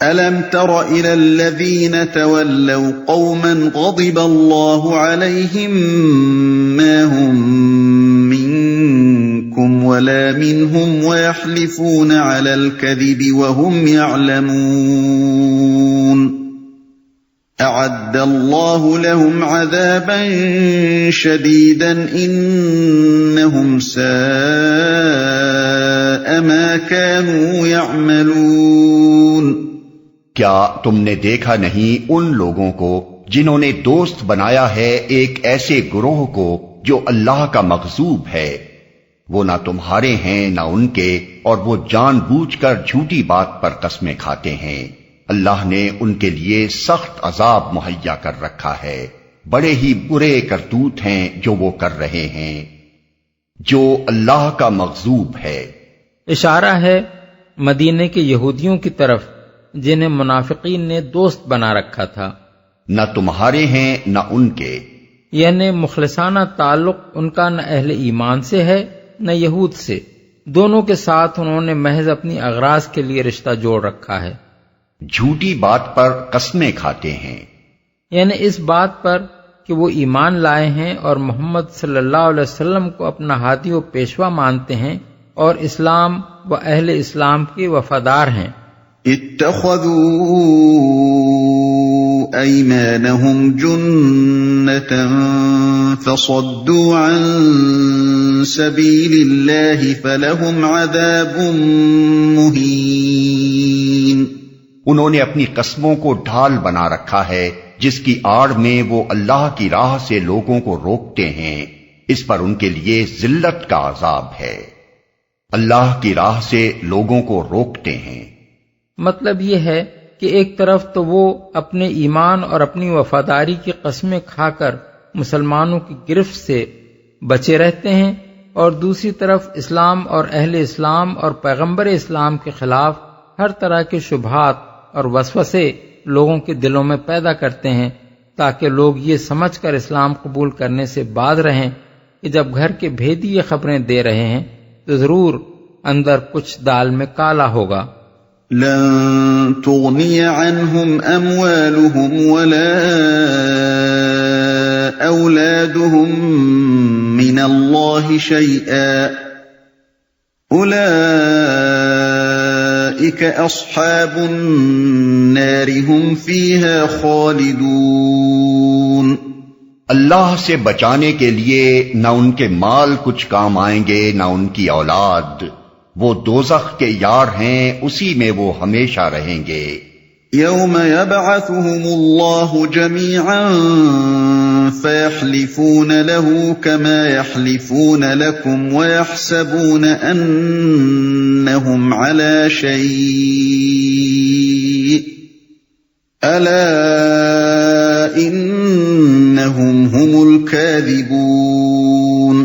أَلَمْ تَرَ إِلَى الَّذِينَ تَوَلَّوْا قَوْمًا غَضِبَ اللَّهُ عَلَيْهِمْ مَا هُمْ مِنكُمْ وَلَا مِنْهُمْ وَيَحْلِفُونَ عَلَى الْكَذِبِ وَهُمْ يَعْلَمُونَ أَعَدَّ اللَّهُ لَهُمْ عَذَابًا شَدِيدًا إِنَّهُمْ سَاءَ مَا كَانُوا يَعْمَلُونَ۔ کیا تم نے دیکھا نہیں ان لوگوں کو جنہوں نے دوست بنایا ہے ایک ایسے گروہ کو جو اللہ کا مغضوب ہے؟ وہ نہ تمہارے ہیں نہ ان کے، اور وہ جان بوجھ کر جھوٹی بات پر قسمیں کھاتے ہیں۔ اللہ نے ان کے لیے سخت عذاب مہیا کر رکھا ہے، بڑے ہی برے کرتوت ہیں جو وہ کر رہے ہیں، جو اللہ کا مغضوب ہے۔ اشارہ ہے مدینے کے یہودیوں کی طرف جنہیں منافقین نے دوست بنا رکھا تھا۔ نہ تمہارے ہیں نہ ان کے، یعنی مخلصانہ تعلق ان کا نہ اہل ایمان سے ہے نہ یہود سے، دونوں کے ساتھ انہوں نے محض اپنی اغراض کے لیے رشتہ جوڑ رکھا ہے۔ جھوٹی بات پر قسمیں کھاتے ہیں، یعنی اس بات پر کہ وہ ایمان لائے ہیں اور محمد صلی اللہ علیہ وسلم کو اپنا ہادی و پیشوا مانتے ہیں اور اسلام و اہل اسلام کے وفادار ہیں۔ اتخذوا ایمانہم جنة فصدوا عن سبیل اللہ فلہم عذاب مہین۔ انہوں نے اپنی قسموں کو ڈھال بنا رکھا ہے جس کی آڑ میں وہ اللہ کی راہ سے لوگوں کو روکتے ہیں، اس پر ان کے لیے ذلت کا عذاب ہے۔ اللہ کی راہ سے لوگوں کو روکتے ہیں، مطلب یہ ہے کہ ایک طرف تو وہ اپنے ایمان اور اپنی وفاداری کی قسمیں کھا کر مسلمانوں کی گرفت سے بچے رہتے ہیں، اور دوسری طرف اسلام اور اہل اسلام اور پیغمبر اسلام کے خلاف ہر طرح کے شبہات اور وسوسے لوگوں کے دلوں میں پیدا کرتے ہیں، تاکہ لوگ یہ سمجھ کر اسلام قبول کرنے سے باز رہیں کہ جب گھر کے بھیدی یہ خبریں دے رہے ہیں تو ضرور اندر کچھ دال میں کالا ہوگا۔ لن تغنی عنہم اموالہم ولا اولادہم من اللہ شیئا اولئک اصحاب النار ہم فیہا خالدون۔ اللہ سے بچانے کے لیے نہ ان کے مال کچھ کام آئیں گے نہ ان کی اولاد، وہ دوزخ کے یار ہیں، اسی میں وہ ہمیشہ رہیں گے۔ یوم یبعثہم اللہ جمیعا فیحلفون له کما یحلفون لکم ویحسبون انہم علی شیء الا انہم هم الکاذبون۔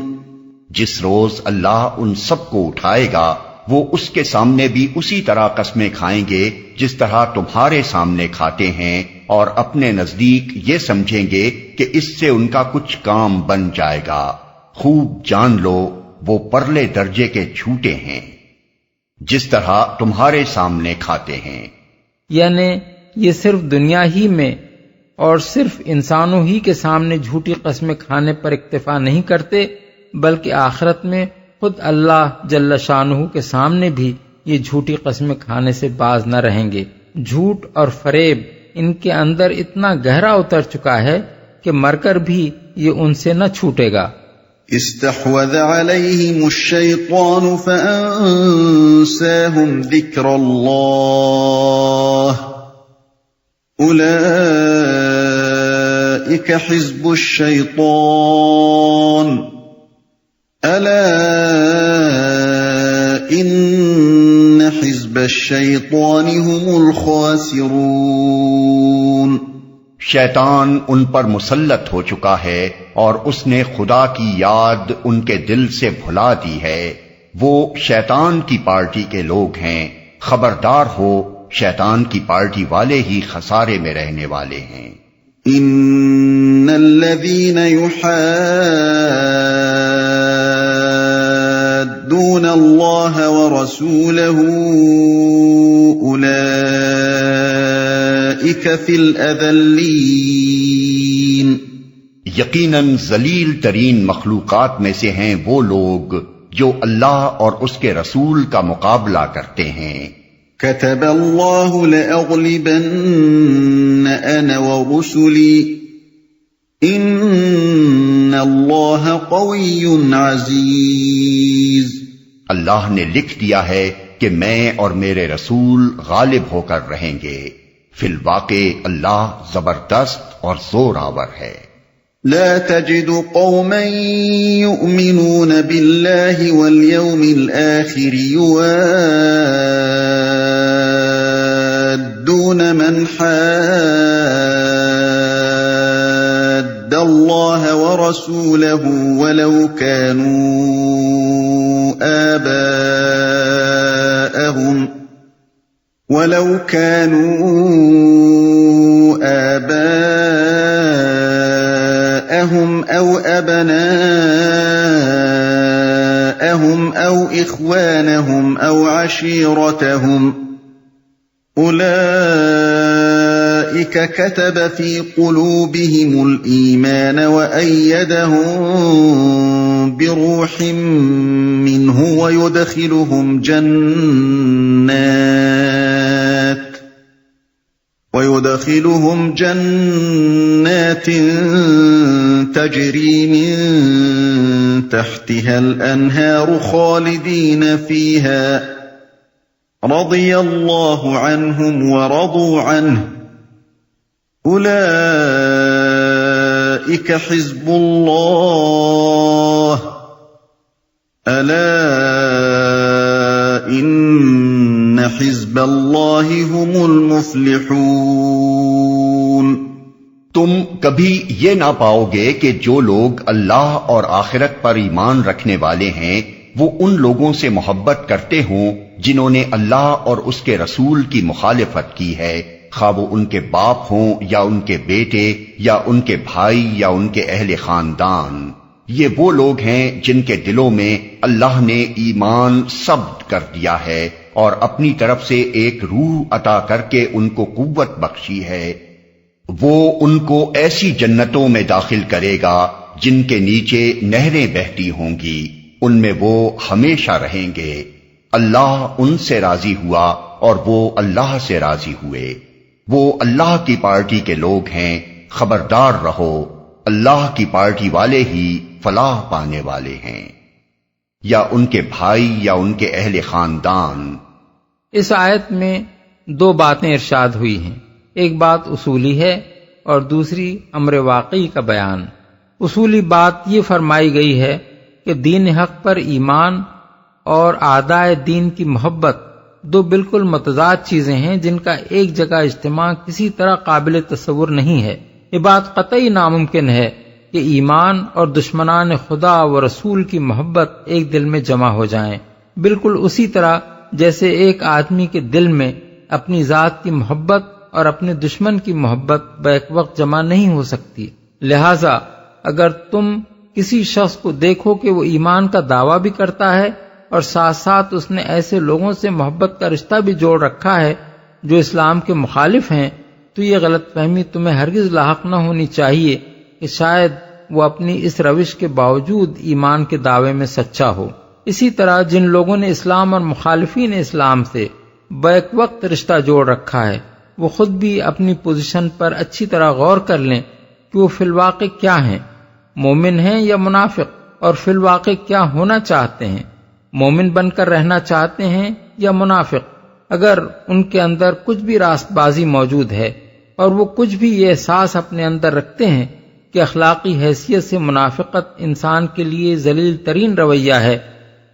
جس روز اللہ ان سب کو اٹھائے گا وہ اس کے سامنے بھی اسی طرح قسمیں کھائیں گے جس طرح تمہارے سامنے کھاتے ہیں، اور اپنے نزدیک یہ سمجھیں گے کہ اس سے ان کا کچھ کام بن جائے گا۔ خوب جان لو وہ پرلے درجے کے جھوٹے ہیں جس طرح تمہارے سامنے کھاتے ہیں۔ یعنی یہ صرف دنیا ہی میں اور صرف انسانوں ہی کے سامنے جھوٹی قسمیں کھانے پر اکتفا نہیں کرتے، بلکہ آخرت میں خود اللہ جل شانہ کے سامنے بھی یہ جھوٹی قسمیں کھانے سے باز نہ رہیں گے۔ جھوٹ اور فریب ان کے اندر اتنا گہرا اتر چکا ہے کہ مر کر بھی یہ ان سے نہ چھوٹے گا۔ استحوذ علیہم الشیطان فانساہم ذکر اللہ اولئک حزب الشیطان الا ان حزب الشیطان هم الخاسرون۔ شیطان ان پر مسلط ہو چکا ہے اور اس نے خدا کی یاد ان کے دل سے بھلا دی ہے، وہ شیطان کی پارٹی کے لوگ ہیں، خبردار ہو شیطان کی پارٹی والے ہی خسارے میں رہنے والے ہیں۔ ان الذین یحادون اللہ ورسولہ اولئک أولئك في الأذلين یقیناً ذلیل ترین مخلوقات میں سے ہیں وہ لوگ جو اللہ اور اس کے رسول کا مقابلہ کرتے ہیں۔ كتب الله لأغلبن أنا ورسلي إن الله قوي عزيز۔ اللہ نے لکھ دیا ہے کہ میں اور میرے رسول غالب ہو کر رہیں گے، فی الواقع اللہ زبردست اور زور آور ہے۔ لا تجد قوما يؤمنون بالله واليوم الآخر يوادون من حاد الله ورسوله ولو كانوا آباءهم أو أبناءهم أو إخوانهم أو عشيرتهم أولئك كتب في قلوبهم الإيمان وأيدهم بروح منه ويدخلهم جنات تجري من تحتها الأنهار خالدين فيها رضي الله عنهم ورضوا عنه أولئك حزب الله ألا إن حزب الله هم المفلحون۔ تم کبھی یہ نہ پاؤ گے کہ جو لوگ اللہ اور آخرت پر ایمان رکھنے والے ہیں وہ ان لوگوں سے محبت کرتے ہوں جنہوں نے اللہ اور اس کے رسول کی مخالفت کی ہے، خواہ وہ ان کے باپ ہوں یا ان کے بیٹے یا ان کے بھائی یا ان کے اہل خاندان۔ یہ وہ لوگ ہیں جن کے دلوں میں اللہ نے ایمان ثبت کر دیا ہے اور اپنی طرف سے ایک روح عطا کر کے ان کو قوت بخشی ہے۔ وہ ان کو ایسی جنتوں میں داخل کرے گا جن کے نیچے نہریں بہتی ہوں گی، ان میں وہ ہمیشہ رہیں گے۔ اللہ ان سے راضی ہوا اور وہ اللہ سے راضی ہوئے۔ وہ اللہ کی پارٹی کے لوگ ہیں، خبردار رہو، اللہ کی پارٹی والے ہی فلاح پانے والے ہیں۔ یا ان کے بھائی یا ان کے اہل خاندان۔ اس آیت میں دو باتیں ارشاد ہوئی ہیں، ایک بات اصولی ہے اور دوسری امر واقعی کا بیان۔ اصولی بات یہ فرمائی گئی ہے کہ دین حق پر ایمان اور اعدائے دین کی محبت دو بالکل متضاد چیزیں ہیں جن کا ایک جگہ اجتماع کسی طرح قابل تصور نہیں ہے۔ یہ بات قطعی ناممکن ہے کہ ایمان اور دشمنان خدا و رسول کی محبت ایک دل میں جمع ہو جائیں، بالکل اسی طرح جیسے ایک آدمی کے دل میں اپنی ذات کی محبت اور اپنے دشمن کی محبت بیک وقت جمع نہیں ہو سکتی۔ لہذا اگر تم کسی شخص کو دیکھو کہ وہ ایمان کا دعویٰ بھی کرتا ہے اور ساتھ ساتھ اس نے ایسے لوگوں سے محبت کا رشتہ بھی جوڑ رکھا ہے جو اسلام کے مخالف ہیں، تو یہ غلط فہمی تمہیں ہرگز لاحق نہ ہونی چاہیے کہ شاید وہ اپنی اس روش کے باوجود ایمان کے دعوے میں سچا ہو۔ اسی طرح جن لوگوں نے اسلام اور مخالفین اسلام سے بیک وقت رشتہ جوڑ رکھا ہے وہ خود بھی اپنی پوزیشن پر اچھی طرح غور کر لیں کہ وہ فی الواقع کیا ہیں، مومن ہیں یا منافق، اور فی الواقع کیا ہونا چاہتے ہیں، مومن بن کر رہنا چاہتے ہیں یا منافق۔ اگر ان کے اندر کچھ بھی راست بازی موجود ہے اور وہ کچھ بھی یہ احساس اپنے اندر رکھتے ہیں کہ اخلاقی حیثیت سے منافقت انسان کے لیے ذلیل ترین رویہ ہے،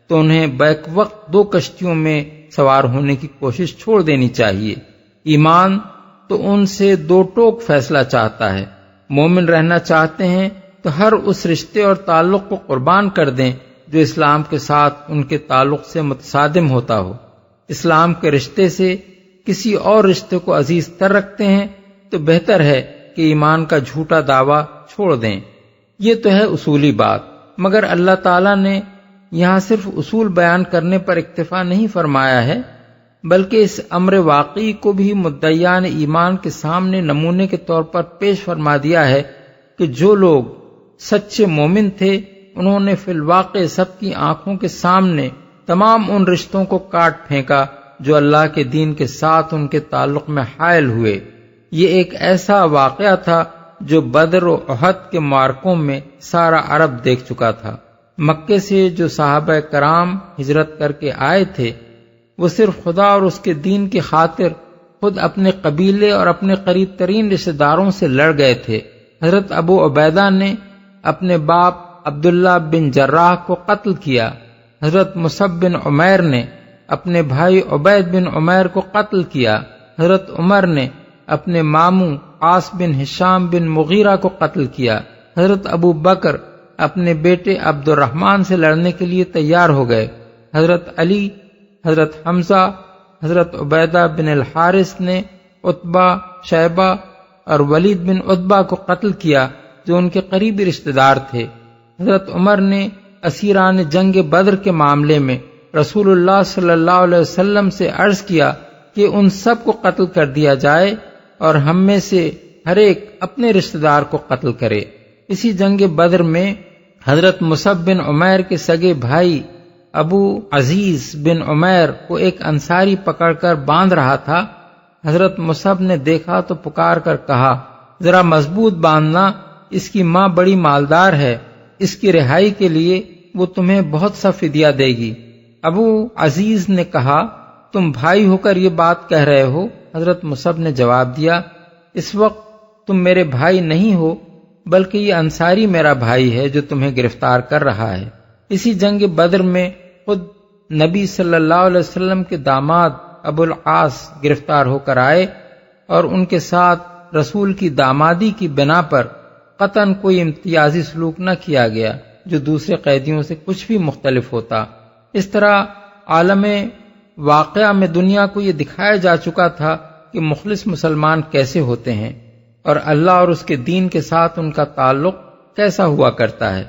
تو انہیں بیک وقت دو کشتیوں میں سوار ہونے کی کوشش چھوڑ دینی چاہیے۔ ایمان تو ان سے دو ٹوک فیصلہ چاہتا ہے، مومن رہنا چاہتے ہیں تو ہر اس رشتے اور تعلق کو قربان کر دیں جو اسلام کے ساتھ ان کے تعلق سے متصادم ہوتا ہو۔ اسلام کے رشتے سے کسی اور رشتے کو عزیز تر رکھتے ہیں تو بہتر ہے کہ ایمان کا جھوٹا دعویٰ چھوڑ دیں۔ یہ تو ہے اصولی بات، مگر اللہ تعالیٰ نے یہاں صرف اصول بیان کرنے پر اکتفا نہیں فرمایا ہے بلکہ اس امر واقعی کو بھی مدعیان ایمان کے سامنے نمونے کے طور پر پیش فرما دیا ہے کہ جو لوگ سچے مومن تھے انہوں نے فی الواقع سب کی آنکھوں کے سامنے تمام ان رشتوں کو کاٹ پھینکا جو اللہ کے دین کے ساتھ ان کے تعلق میں حائل ہوئے۔ یہ ایک ایسا واقعہ تھا جو بدر و احد کے معرکوں میں سارا عرب دیکھ چکا تھا۔ مکے سے جو صحابہ کرام ہجرت کر کے آئے تھے وہ صرف خدا اور اس کے دین کی خاطر خود اپنے قبیلے اور اپنے قریب ترین رشتہ داروں سے لڑ گئے تھے۔ حضرت ابو عبیدہ نے اپنے باپ عبداللہ بن جراح کو قتل کیا۔ حضرت مصعب بن عمیر نے اپنے بھائی عبید بن عمیر کو قتل کیا۔ حضرت عمر نے اپنے ماموں عاص بن ہشام بن مغیرہ کو قتل کیا۔ حضرت ابو بکر اپنے بیٹے عبد الرحمن سے لڑنے کے لیے تیار ہو گئے۔ حضرت علی، حضرت حمزہ، حضرت عبیدہ بن الحارث نے عتبہ، شیبہ اور ولید بن عتبہ کو قتل کیا جو ان کے قریبی رشتہ دار تھے۔ حضرت عمر نے اسیران جنگ بدر کے معاملے میں رسول اللہ صلی اللہ علیہ وسلم سے عرض کیا کہ ان سب کو قتل کر دیا جائے اور ہم میں سے ہر ایک اپنے رشتہ دار کو قتل کرے۔ اسی جنگ بدر میں حضرت مصعب بن عمیر کے سگے بھائی ابو عزیز بن عمیر کو ایک انصاری پکڑ کر باندھ رہا تھا۔ حضرت مصعب نے دیکھا تو پکار کر کہا، ذرا مضبوط باندھنا، اس کی ماں بڑی مالدار ہے، اس کی رہائی کے لیے وہ تمہیں بہت سا فدیہ دے گی۔ ابو عزیز نے کہا، تم بھائی ہو کر یہ بات کہہ رہے ہو؟ حضرت مصعب نے جواب دیا، اس وقت تم میرے بھائی نہیں ہو بلکہ یہ انصاری میرا بھائی ہے جو تمہیں گرفتار کر رہا ہے۔ اسی جنگ بدر میں خود نبی صلی اللہ علیہ وسلم کے داماد ابو العاص گرفتار ہو کر آئے اور ان کے ساتھ رسول کی دامادی کی بنا پر قطعاً کوئی امتیازی سلوک نہ کیا گیا جو دوسرے قیدیوں سے کچھ بھی مختلف ہوتا۔ اس طرح عالم واقعہ میں دنیا کو یہ دکھایا جا چکا تھا کہ مخلص مسلمان کیسے ہوتے ہیں اور اللہ اور اس کے دین کے ساتھ ان کا تعلق کیسا ہوا کرتا ہے۔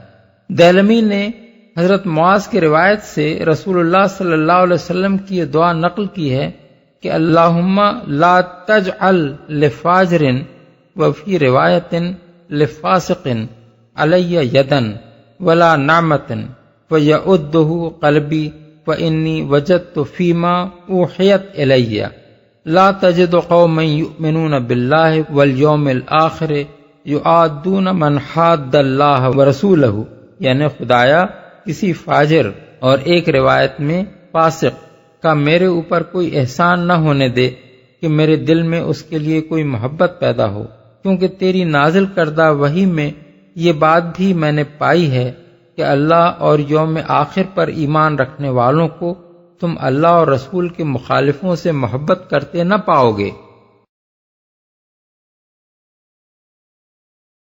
دیلمی نے حضرت معاذ کی روایت سے رسول اللہ صلی اللہ علیہ وسلم کی یہ دعا نقل کی ہے کہ اللہم لا تجعل لفاجر وفی روایت لفاسق علی یدن ولا نعمت فیعدہ قلبی فانی وجدت فیما اوحیت الی لا تجد قوما یؤمنون باللہ والیوم الآخر یعادون من حاد اللہ ورسولہ، یعنی خدایا کسی فاجر اور ایک روایت میں فاسق کا میرے اوپر کوئی احسان نہ ہونے دے کہ میرے دل میں اس کے لیے کوئی محبت پیدا ہو، کیونکہ تیری نازل کردہ وحی میں یہ بات بھی میں نے پائی ہے کہ اللہ اور یوم آخر پر ایمان رکھنے والوں کو تم اللہ اور رسول کے مخالفوں سے محبت کرتے نہ پاؤ گے۔